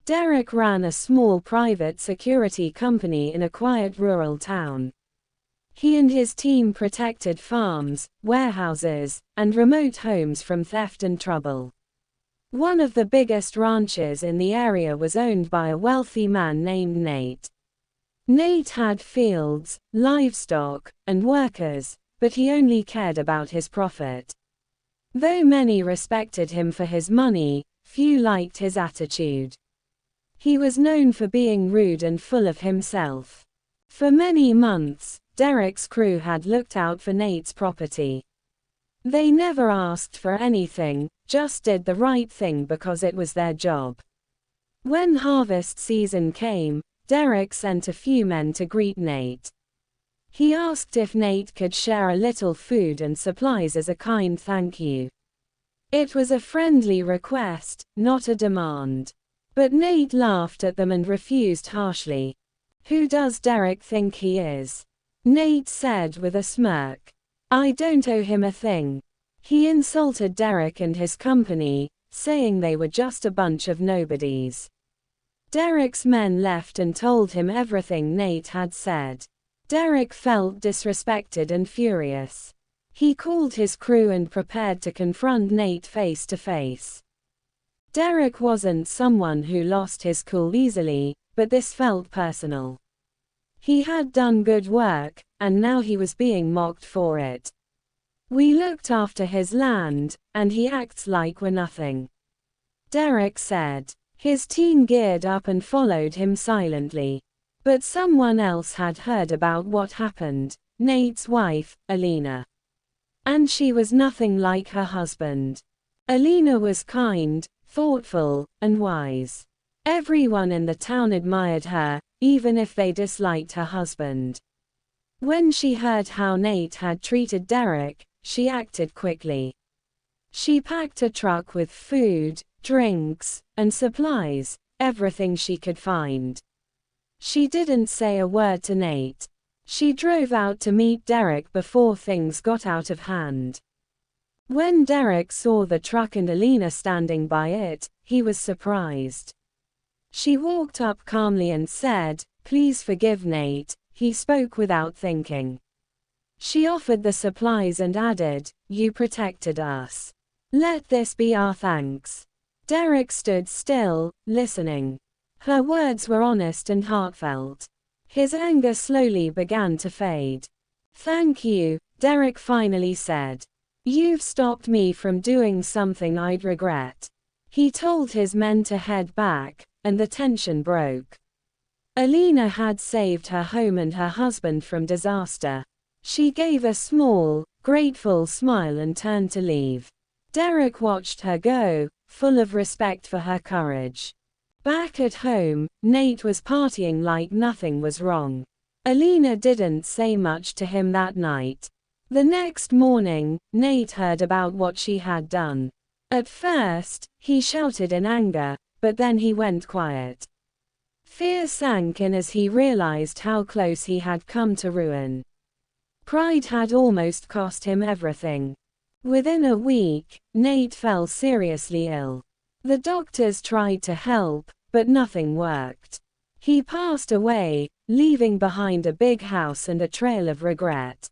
Derrick ran a small private security company in a quiet rural town. He and his team protected farms, warehouses, and remote homes from theft and trouble. One of the biggest ranches in the area was owned by a wealthy man named Nate. Nate had fields, livestock, and workers, but he only cared about his profit. Though many respected him for his money, few liked his attitude. He was known for being rude and full of himself. For many months, Derrick's crew had looked out for Nate's property. They never asked for anything, just did the right thing because it was their job. When harvest season came, Derrick sent a few men to greet Nate. He asked if Nate could share a little food and supplies as a kind thank you. It was a friendly request, not a demand. But Nate laughed at them and refused harshly. "Who does Derrick think he is?" Nate said with a smirk. "I don't owe him a thing." He insulted Derrick and his company, saying they were just a bunch of nobodies. Derrick's men left and told him everything Nate had said. Derrick felt disrespected and furious. He called his crew and prepared to confront Nate face to face. Derrick wasn't someone who lost his cool easily, but this felt personal. He had done good work, and now he was being mocked for it. "We looked after his land, and he acts like we're nothing," Derrick said. His team geared up and followed him silently. But someone else had heard about what happened, Nate's wife, Alina. And she was nothing like her husband. Alina was kind, thoughtful, and wise. Everyone in the town admired her, even if they disliked her husband. When she heard how Nate had treated Derrick, she acted quickly. She packed a truck with food, drinks, and supplies, everything she could find. She didn't say a word to Nate. She drove out to meet Derrick before things got out of hand. When Derrick saw the truck and Alina standing by it, he was surprised. She walked up calmly and said, "Please forgive Nate," he spoke without thinking. She offered the supplies and added, "You protected us. Let this be our thanks." Derrick stood still, listening. Her words were honest and heartfelt. His anger slowly began to fade. "Thank you," Derrick finally said. "You've stopped me from doing something I'd regret." He told his men to head back, and the tension broke. Alina had saved her home and her husband from disaster. She gave a small, grateful smile and turned to leave. Derrick watched her go, full of respect for her courage. Back at home, Nate was partying like nothing was wrong. Alina didn't say much to him that night. The next morning, Nate heard about what she had done. At first, he shouted in anger, but then he went quiet. Fear sank in as he realized how close he had come to ruin. Pride had almost cost him everything. Within a week, Nate fell seriously ill. The doctors tried to help, but nothing worked. He passed away, leaving behind a big house and a trail of regret.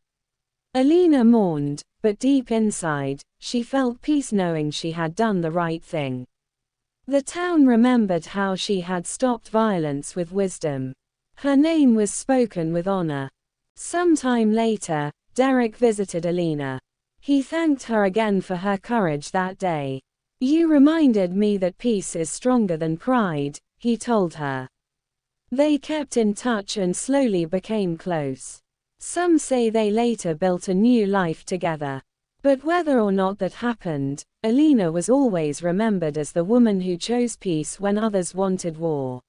Alina mourned, but deep inside, she felt peace knowing she had done the right thing. The town remembered how she had stopped violence with wisdom. Her name was spoken with honor. Sometime later, Derrick visited Alina. He thanked her again for her courage that day. "You reminded me that peace is stronger than pride," he told her. They kept in touch and slowly became close. Some say they later built a new life together. But whether or not that happened, Alina was always remembered as the woman who chose peace when others wanted war.